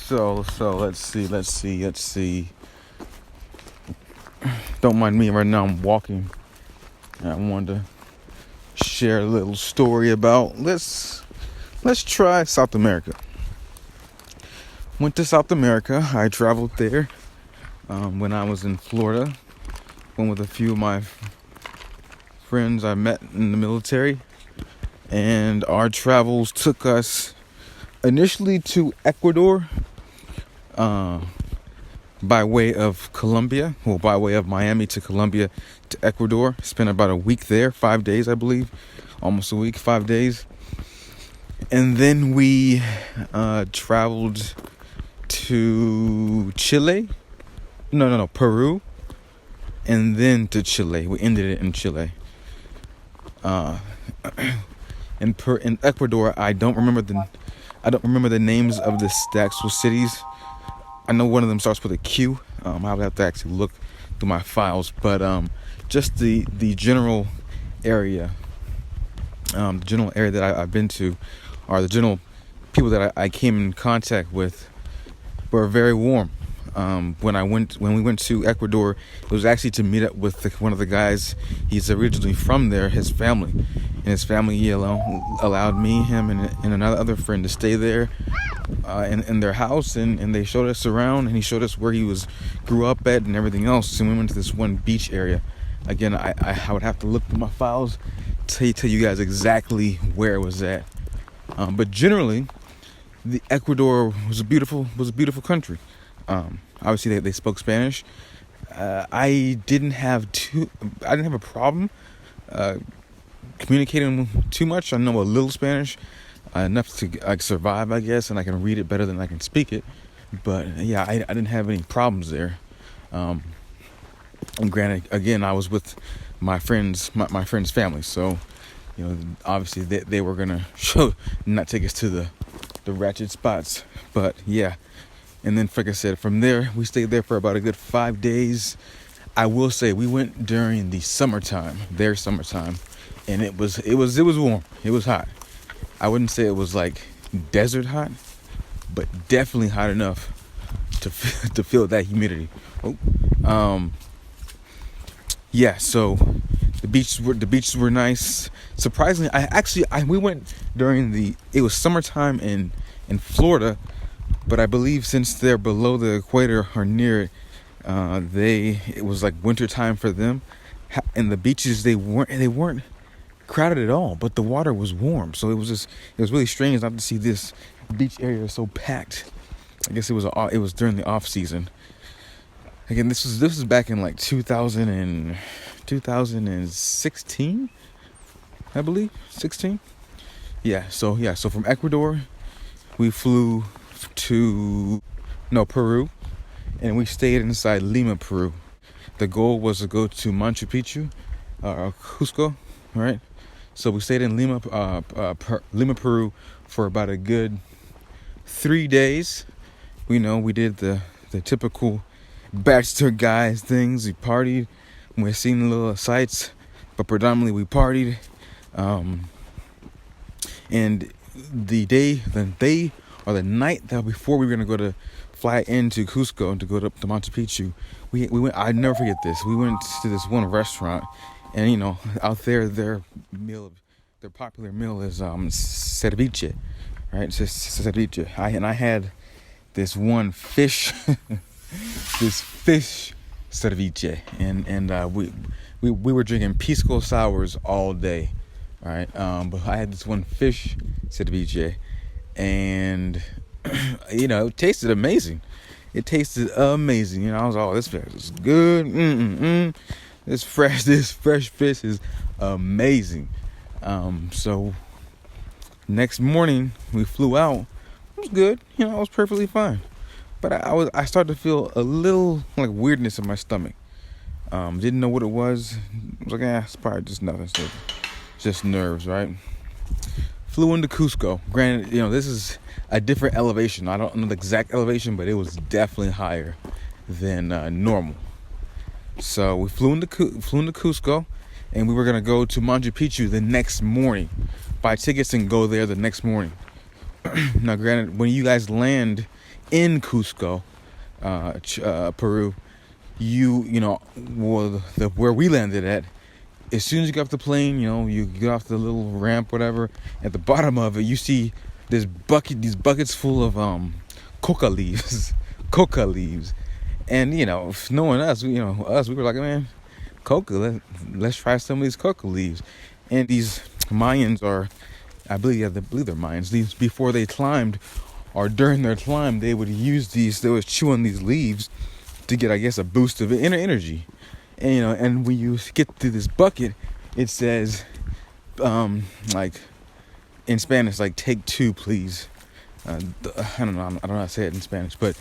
So let's see. Don't mind me right now. I'm walking. And I wanted to share a little story about let's try South America. Went to South America. I traveled there when I was in Florida. Went with a few of my friends I met in the military, and our travels took us initially to Ecuador, by way of Colombia, well, by way of Miami to Colombia to Ecuador. Spent about a week there, 5 days, I believe, almost a week, 5 days. And then we traveled to Chile. No, Peru. And then to Chile. We ended it in Chile. In Ecuador, I don't remember the names of the actual cities. I know one of them starts with a Q. I'll have to actually look through my files, but just the general area, that I've been to, or the general people that I came in contact with, were very warm. When we went to Ecuador, it was actually to meet up with one of the guys. He's originally from there, his family. And his family allowed me, him, and another other friend to stay there in their house. And they showed us around, and he showed us where he grew up at and everything else. And we went to this one beach area. Again, I would have to look through my files to tell you guys exactly where it was at. But generally, the Ecuador was a beautiful country. Obviously they spoke Spanish. I didn't have a problem communicating too much. I know a little Spanish, enough to survive, I guess, and I can read it better than I can speak it. But yeah, I didn't have any problems there. And granted, again, I was with my friends' family, so obviously they were gonna not take us to the ratchet spots. But yeah. And then, like I said, from there, we stayed there for about a good 5 days. I will say we went during the summertime, and it was warm. It was hot. I wouldn't say it was like desert hot, but definitely hot enough to feel that humidity. Yeah. So the beaches were nice. Surprisingly, we went during it was summertime in Florida. But I believe since they're below the equator or near it, it was like winter time for them. And the beaches, they weren't crowded at all, but the water was warm. So it was really strange not to see this beach area so packed. I guess it was during the off season. Again, this was back in like 2016, I believe, 16. Yeah. So from Ecuador, we flew to Peru, and we stayed inside Lima, Peru. The goal was to go to Machu Picchu, or Cusco, right? So we stayed in Lima, Peru, for about a good 3 days. We did the typical bachelor guys things. We partied, and we seen little sights, but predominantly we partied. And the night that before we were gonna fly into Cusco and to go to Machu Picchu, we went. I'd never forget this. We went to this one restaurant, and out there their popular meal is ceviche, right? It's just ceviche. I had this one fish, this fish ceviche, and we were drinking pisco sours all day, right? But I had this one fish ceviche. And it tasted amazing. I was like, this fish is good. This fresh fish is amazing. So next morning we flew out. It was good. It was perfectly fine. But I started to feel a little like weirdness in my stomach. Didn't know what it was. I was like, it's probably just nothing. So just nerves, right? Flew into Cusco. Granted, this is a different elevation. I don't know the exact elevation, but it was definitely higher than normal. So we flew into Cusco, and we were gonna go to Machu Picchu the next morning, buy tickets and go there the next morning. Now, granted, when you guys land in Cusco, Peru, you know, well, where we landed at, as soon as you get off the plane, you know, you get off the little ramp, whatever. At the bottom of it, you see these buckets full of coca leaves, coca leaves, and you know, knowing us, we were like, man, coca, let's try some of these coca leaves. And these Mayans are, I believe they're Mayans. These before they climbed, or during their climb, they would use these. They would chew on these leaves to get, I guess, a boost of inner energy. And you know, and when you get to this bucket, it says, like in Spanish, like take two, please. I don't know. I don't know how to say it in Spanish, but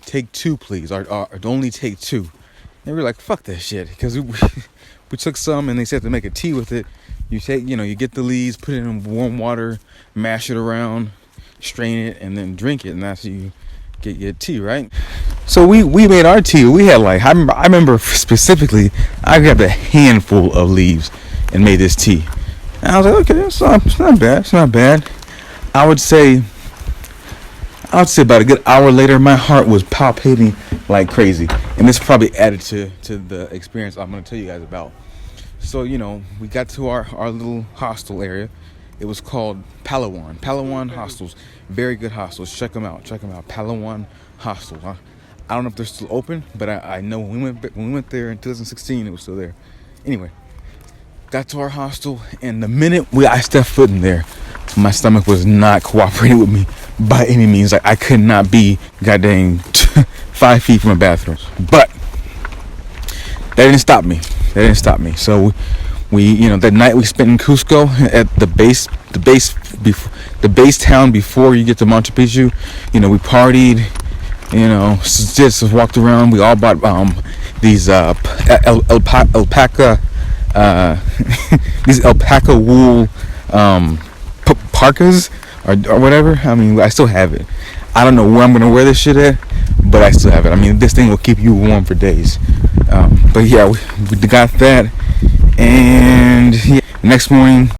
take two, please, or only take two. And we were like, fuck that shit, because we took some, and they said to make a tea with it. You take, you know, you get the leaves, put it in warm water, mash it around, strain it, and then drink it, and that's how you get tea, right? So we made our tea. We had like, I remember specifically, I grabbed a handful of leaves and made this tea. And I was like, okay, it's not bad. It's not bad. I would say about a good hour later, my heart was palpitating like crazy, and this probably added to the experience I'm going to tell you guys about. So, you know, we got to our little hostel area. It was called Palawan Hostels. Very good hostels. Check them out. Palawan Hostel. I don't know if they're still open, but I know when we went there in 2016, it was still there. Anyway, got to our hostel, and the minute I stepped foot in there, my stomach was not cooperating with me by any means. Like, I could not be goddamn 5 feet from a bathroom. But that didn't stop me. So we you know, that night we spent in Cusco at the base town before you get to Machu Picchu. You know, we partied. You know, just walked around. We all bought these alpaca these alpaca wool parkas or whatever. I mean, I still have it. I don't know where I'm gonna wear this shit at, but I still have it. I mean, this thing will keep you warm for days. But yeah, we got that, and yeah, next morning.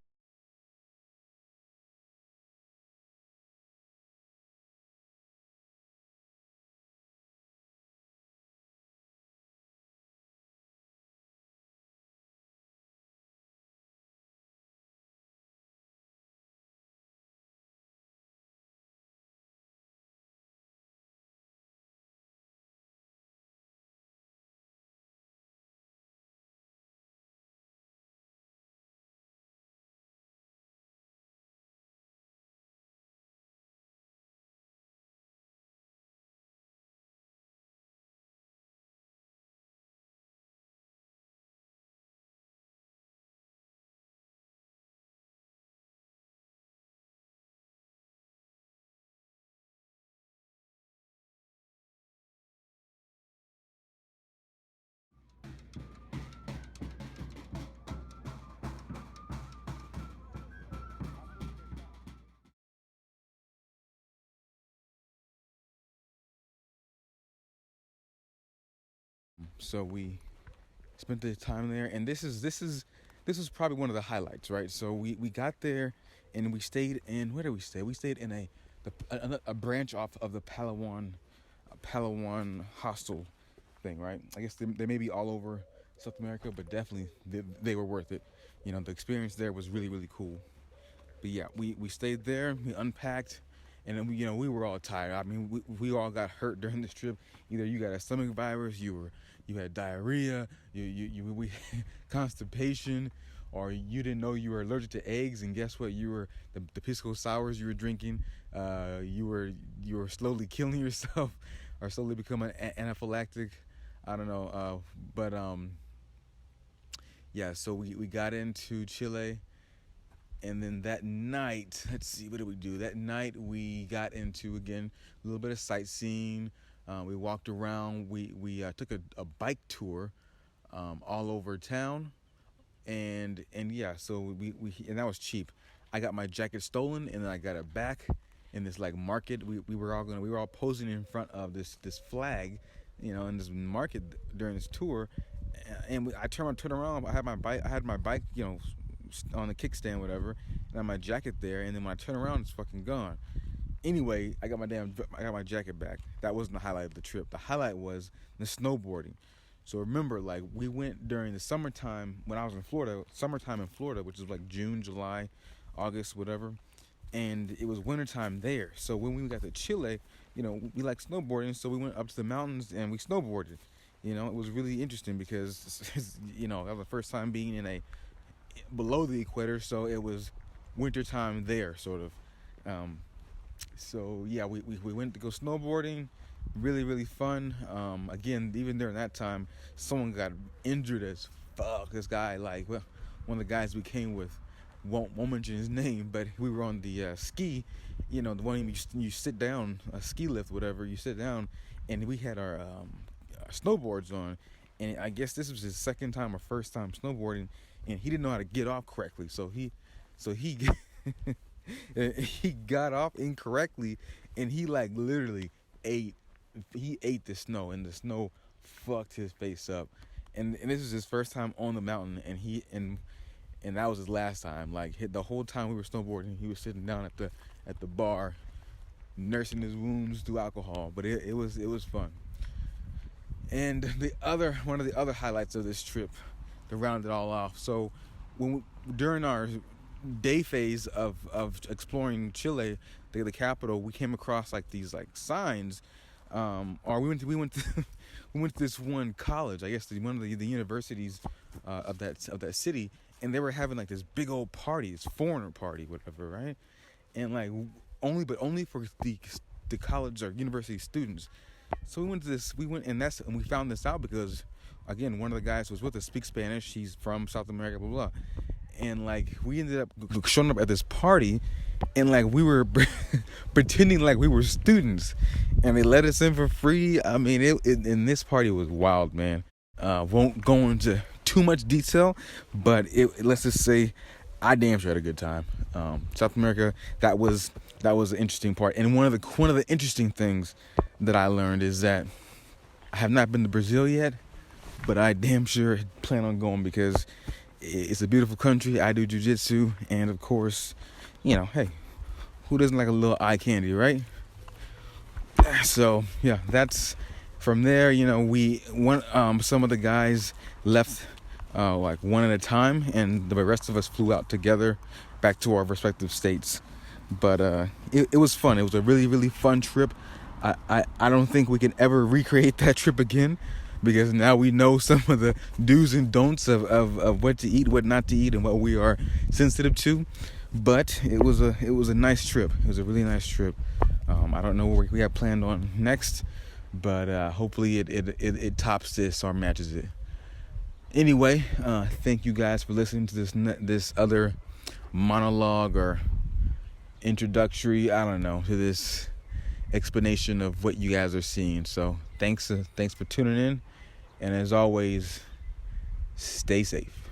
So we spent the time there, and this was probably one of the highlights, right? So we got there, and we stayed in, where did we stay? We stayed in a branch off of the Palawan hostel thing, right? I guess they may be all over South America, but definitely they were worth it. You know, the experience there was really, really cool. But yeah, we stayed there, we unpacked, and then we were all tired. I mean, we all got hurt during this trip. Either you got a stomach virus, you had diarrhea, we constipation, or you didn't know you were allergic to eggs, and guess what? You were the pisco sours you were drinking. You were slowly killing yourself, or slowly becoming anaphylactic. I don't know, but yeah. So we got into Chile, and then that night, let's see, what did we do? That night we got into, again, a little bit of sightseeing. We walked around. We took a bike tour all over town, and yeah, so we and that was cheap. I got my jacket stolen, and then I got it back in this like market. We were all posing in front of this flag, in this market during this tour, and I turned around. I had my bike, on the kickstand, whatever, and I had my jacket there. And then when I turn around, it's fucking gone. Anyway, I got my jacket back. That wasn't the highlight of the trip. The highlight was the snowboarding. So remember, like, we went during the summertime when I was in Florida, which is like June, July, August, whatever. And it was wintertime there. So when we got to Chile, we like snowboarding. So we went up to the mountains and we snowboarded. It was really interesting because, that was the first time being below the equator. So it was wintertime there, sort of. So yeah, we went to go snowboarding. Really, really fun. Again, even during that time, someone got injured as fuck. This guy, like, well, one of the guys we came with, won't mention his name, but we were on the ski, the one you sit down, a ski lift, whatever. You sit down, and we had our snowboards on, and I guess this was his second time or first time snowboarding, and he didn't know how to get off correctly, so he he got off incorrectly, and he like literally ate the snow, and the snow fucked his face up, and this was his first time on the mountain, and that was his last time. Like, the whole time we were snowboarding, he was sitting down at the bar, nursing his wounds through alcohol. But it was fun. And one of the other highlights of this trip, to round it all off. So during our day phase of exploring Chile, the capital, we came across like these like signs. Or we went to this one college, I guess one of the universities of that city, and they were having like this big old party, this foreigner party, whatever, right? And like only for the college or university students. So we went and we found this out because, again, one of the guys who was with us speaks Spanish. He's from South America, blah blah. And like we ended up showing up at this party, and like we were pretending like we were students, and they let us in for free. I mean, and this party was wild, man. Won't go into too much detail, but let's just say I damn sure had a good time. South America, that was an interesting part. And one of the interesting things that I learned is that I have not been to Brazil yet, but I damn sure plan on going because it's a beautiful country. I do jiu-jitsu, and of course, hey, who doesn't like a little eye candy, right? So yeah, that's from there. Some of the guys left like one at a time, and the rest of us flew out together back to our respective states. But it was fun. It was a really, really fun trip. I don't think we can ever recreate that trip again, because now we know some of the do's and don'ts of what to eat, what not to eat, and what we are sensitive to. But it was a nice trip. It was a really nice trip. I don't know what we have planned on next, but hopefully it tops this or matches it. Anyway, thank you guys for listening to this other monologue or introductory, I don't know, to this explanation of what you guys are seeing. So thanks for tuning in, and as always, stay safe.